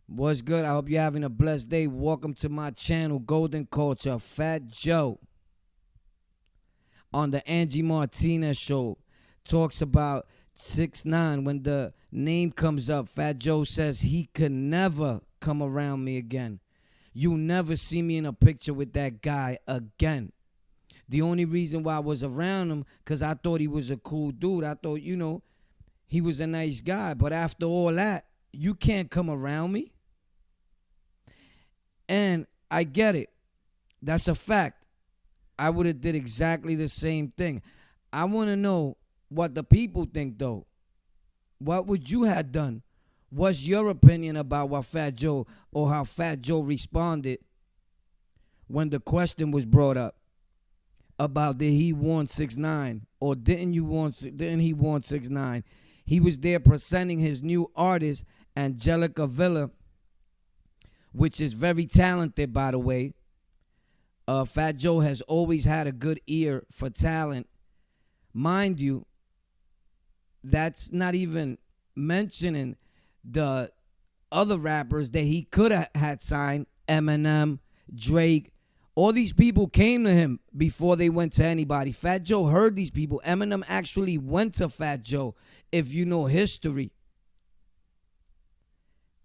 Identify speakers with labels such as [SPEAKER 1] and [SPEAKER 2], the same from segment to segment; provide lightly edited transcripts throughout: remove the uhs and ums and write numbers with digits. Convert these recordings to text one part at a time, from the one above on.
[SPEAKER 1] What's good? I hope you're having a blessed day. Welcome to my channel, Golden Culture. Fat Joe on the Angie Martinez show talks about 6ix9ine. When the name comes up, Fat Joe says he could never come around me again. You never see me in a picture with that guy again. The only reason why I was around him, because I thought he was a cool dude. I thought, he was a nice guy. But after all that, you can't come around me. And I get it. That's a fact. I would have did exactly the same thing. I want to know what the people think, though. What would you have done? What's your opinion about what Fat Joe or how Fat Joe responded when the question was brought up about did he want 6ix9ine or didn't he want 6ix9ine? He was there presenting his new artist, Angelica Villa, which is very talented, by the way. Fat Joe has always had a good ear for talent. Mind you, that's not even mentioning the other rappers that he could have had signed. Eminem, Drake. All these people came to him before they went to anybody. Fat Joe heard these people. Eminem actually went to Fat Joe, if you know history.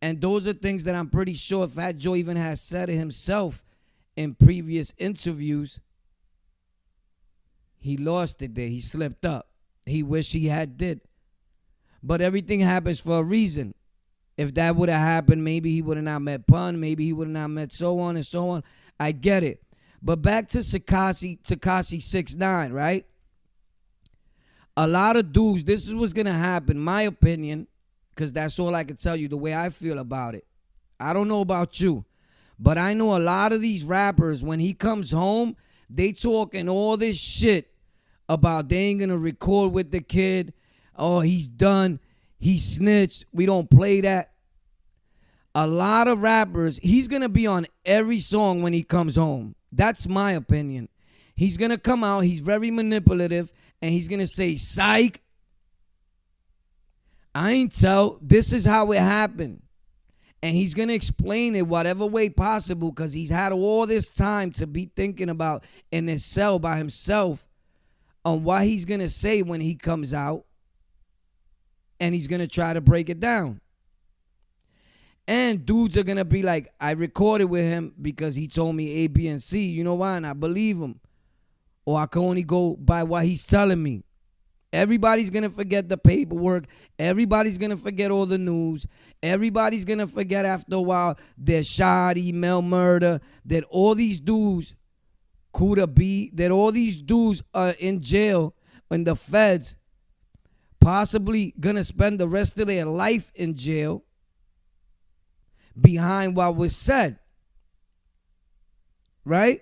[SPEAKER 1] And those are things that I'm pretty sure Fat Joe even has said it himself in previous interviews. He lost it there. He slipped up. He wished he had did. But everything happens for a reason. If that would have happened, maybe he would have not met Pun. Maybe he would have not met so on and so on. I get it. But back to Tekashi 6ix9ine, right? A lot of dudes, this is what's going to happen, my opinion, because that's all I can tell you, the way I feel about it. I don't know about you, but I know a lot of these rappers, when he comes home, they talking all this shit about they ain't going to record with the kid. Oh, he's done. He snitched. We don't play that. A lot of rappers, he's going to be on every song when he comes home. That's my opinion. He's going to come out. He's very manipulative. And he's going to say, psych. I ain't tell. This is how it happened. And he's going to explain it whatever way possible because he's had all this time to be thinking about in his cell by himself on what he's going to say when he comes out. And he's going to try to break it down. And dudes are going to be like, I recorded with him because he told me A, B, and C. You know why? And I believe him. Or I can only go by what he's telling me. Everybody's going to forget the paperwork. Everybody's going to forget all the news. Everybody's going to forget after a while that shot, email, murder, that all these dudes could be, that all these dudes are in jail and the feds possibly going to spend the rest of their life in jail behind what was said. Right?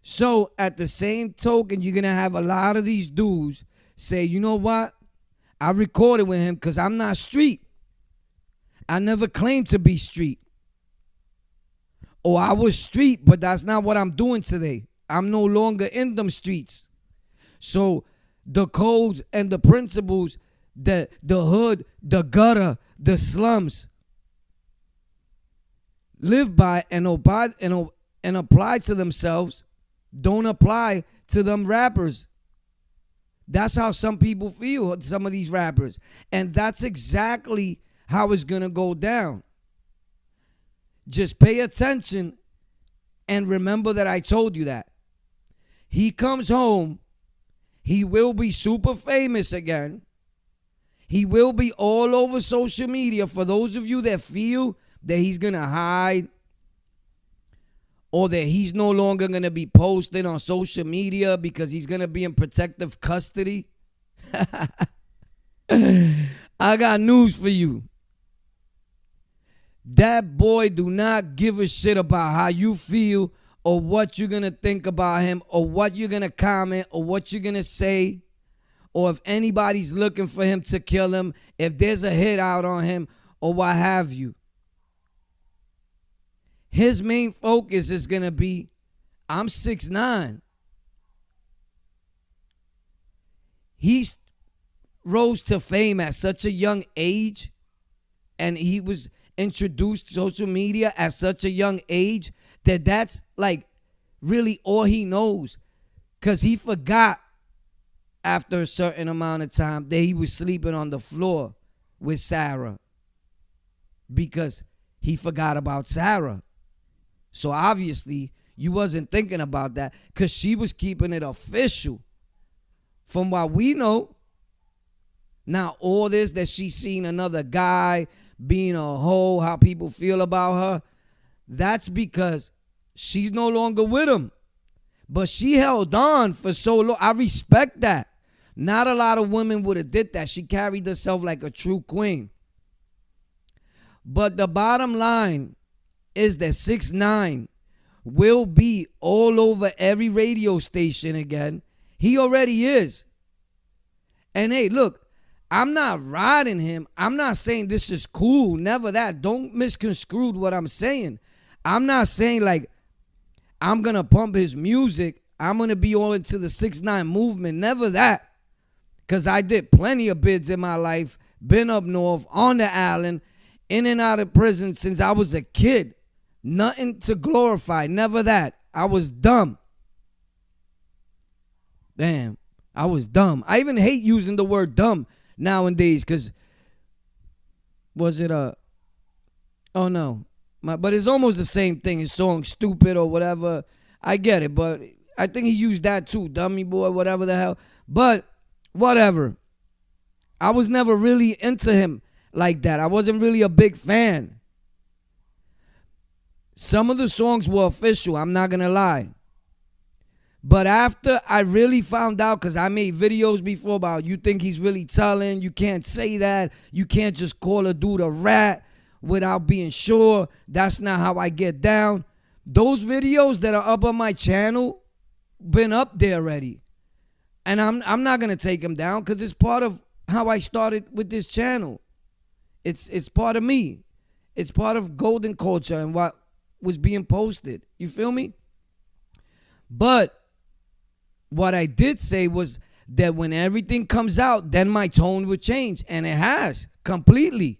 [SPEAKER 1] So at the same token, you're going to have a lot of these dudes say, you know what? I recorded with him because I'm not street. I never claimed to be street. Or I was street, but that's not what I'm doing today. I'm no longer in them streets. So the codes and the principles that the hood, the gutter, the slums live by and apply to themselves don't apply to them rappers. That's how some people feel, some of these rappers. And that's exactly how it's going to go down. Just pay attention and remember that I told you that. He comes home. He will be super famous again. He will be all over social media. For those of you that feel that he's going to hide or that he's no longer going to be posted on social media because he's going to be in protective custody, I got news for you. That boy do not give a shit about how you feel or what you're going to think about him or what you're going to comment or what you're going to say or if anybody's looking for him to kill him, if there's a hit out on him or what have you. His main focus is going to be, I'm 6ix9ine. He rose to fame at such a young age, and he was introduced social media at such a young age that that's like really all he knows. Because he forgot after a certain amount of time that he was sleeping on the floor with Sarah. Because he forgot about Sarah. So obviously you wasn't thinking about that because she was keeping it official. From what we know, now all this that she's seen another guy being a hoe, how people feel about her, that's because she's no longer with him. But she held on for so long. I respect that. Not a lot of women would have did that. She carried herself like a true queen. But the bottom line is that 6ix9ine will be all over every radio station again. He already is. And hey, look, I'm not riding him. I'm not saying this is cool. Never that. Don't misconstrue what I'm saying. I'm not saying like I'm going to pump his music. I'm going to be all into the 6ix9ine movement. Never that. Because I did plenty of bids in my life. Been up north, on the island, in and out of prison since I was a kid. Nothing to glorify. Never that. I was dumb. Damn. I was dumb. I even hate using the word dumb nowadays because was it a... Oh, no. But it's almost the same thing. His song stupid or whatever. I get it, but I think he used that too. Dummy boy, whatever the hell. But whatever. I was never really into him like that. I wasn't really a big fan. Some of the songs were official. I'm not going to lie. But after I really found out, because I made videos before about you think he's really telling, you can't say that. You can't just call a dude a rat without being sure. That's not how I get down. Those videos that are up on my channel been up there already. And I'm not going to take them down because it's part of how I started with this channel. It's part of me. It's part of golden culture and what was being posted. You feel me? But what I did say was that when everything comes out, then my tone would change. And it has completely.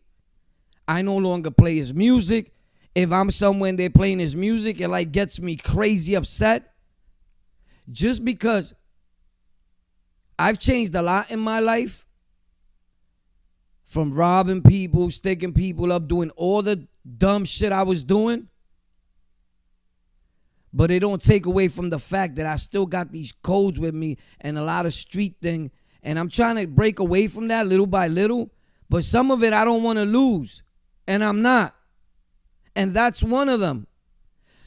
[SPEAKER 1] I no longer play his music. If I'm somewhere and they're playing his music, it like gets me crazy upset. Just because I've changed a lot in my life. From robbing people, sticking people up, doing all the dumb shit I was doing. But it don't take away from the fact that I still got these codes with me and a lot of street thing. And I'm trying to break away from that little by little. But some of it I don't want to lose. And I'm not. And that's one of them.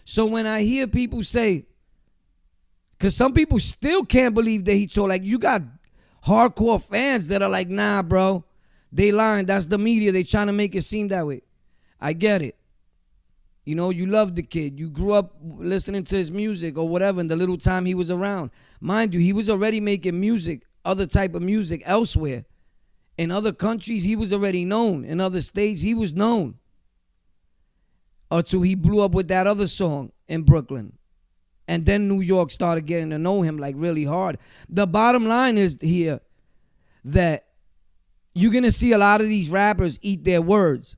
[SPEAKER 1] So when I hear people say, because some people still can't believe that he told, like you got hardcore fans that are like, nah, bro. They lying. That's the media. They trying to make it seem that way. I get it. You know, you love the kid. You grew up listening to his music or whatever in the little time he was around. Mind you, he was already making music, other type of music elsewhere. In other countries, he was already known. In other states, he was known. Until he blew up with that other song in Brooklyn. And then New York started getting to know him like really hard. The bottom line is here that you're going to see a lot of these rappers eat their words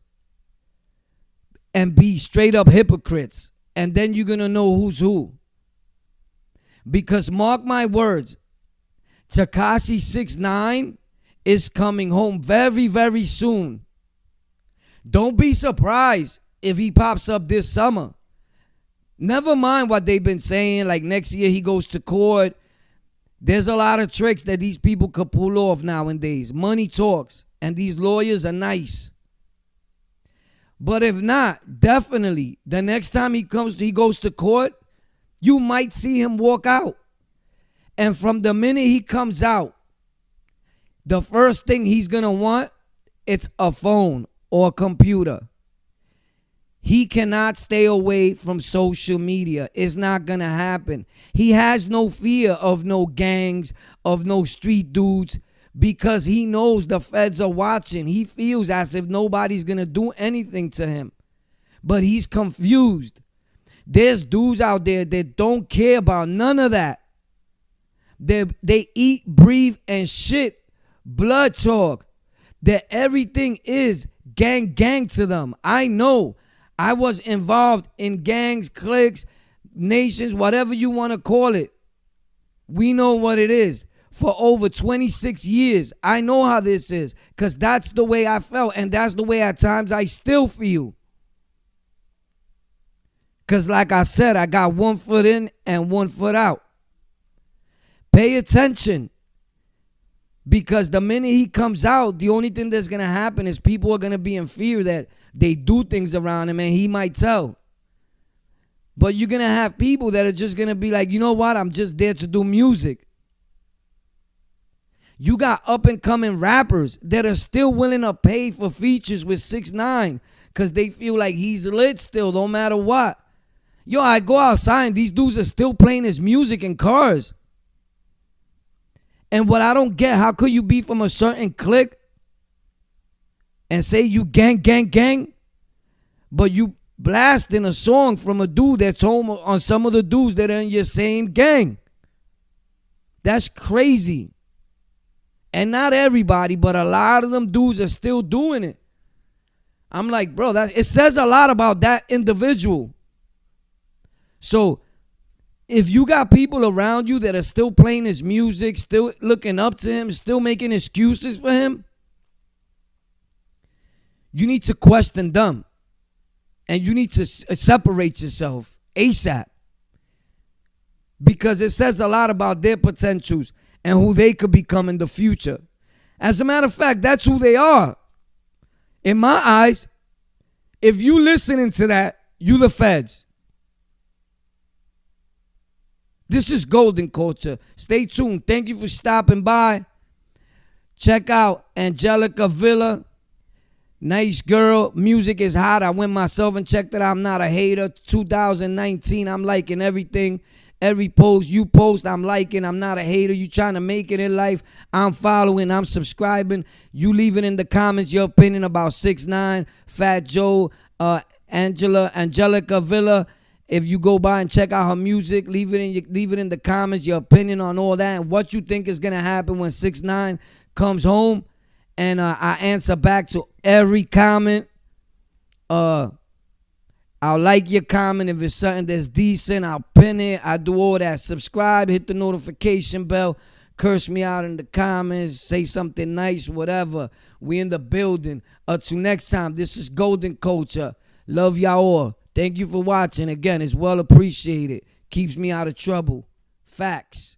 [SPEAKER 1] and be straight up hypocrites. And then you're going to know who's who. Because mark my words, Tekashi 6ix9ine is coming home very, very soon. Don't be surprised if he pops up this summer. Never mind what they've been saying, like next year he goes to court. There's a lot of tricks that these people could pull off nowadays. Money talks, and these lawyers are nice. But if not, definitely, the next time he goes to court, you might see him walk out. And from the minute he comes out, the first thing he's going to want, it's a phone or a computer. He cannot stay away from social media. It's not going to happen. He has no fear of no gangs, of no street dudes, because he knows the feds are watching. He feels as if nobody's going to do anything to him. But he's confused. There's dudes out there that don't care about none of that. They eat, breathe, and shit blood talk. That everything is gang to them. I know. I was involved in gangs, cliques, nations, whatever you want to call it. We know what it is. For over 26 years, I know how this is, because that's the way I felt, and that's the way at times I still feel. Because like I said, I got 1 foot in and 1 foot out. Pay attention. Because the minute he comes out, the only thing that's going to happen is people are going to be in fear that they do things around him and he might tell. But you're going to have people that are just going to be like, you know what? I'm just there to do music. You got up and coming rappers that are still willing to pay for features with 6ix9ine because they feel like he's lit still, no matter what. Yo, I go outside and these dudes are still playing his music in cars. And what I don't get, how could you be from a certain clique and say you gang, but you blasting a song from a dude that's home on some of the dudes that are in your same gang? That's crazy. And not everybody, but a lot of them dudes are still doing it. I'm like, bro, it says a lot about that individual. So if you got people around you that are still playing his music, still looking up to him, still making excuses for him, you need to question them. And you need to separate yourself ASAP. Because it says a lot about their potentials and who they could become in the future. As a matter of fact, that's who they are. In my eyes, if you listening to that, you the feds. This is Golden Culture. Stay tuned. Thank you for stopping by. Check out Angelica Villa. Nice girl. Music is hot. I went myself and checked it out. I'm not a hater. 2019, I'm liking everything. Every post you post, I'm liking. I'm not a hater. You trying to make it in life, I'm following. I'm subscribing. You leaving in the comments your opinion about 6ix9ine, Fat Joe, Angelica Villa. If you go by and check out her music, leave it in the comments, your opinion on all that and what you think is going to happen when 6ix9ine comes home. And I answer back to every comment. I'll like your comment. If it's something that's decent, I'll pin it. I do all that. Subscribe, hit the notification bell. Curse me out in the comments. Say something nice, whatever. We in the building. Until next time, this is Golden Culture. Love y'all all. Thank you for watching. Again, it's well appreciated. Keeps me out of trouble. Facts.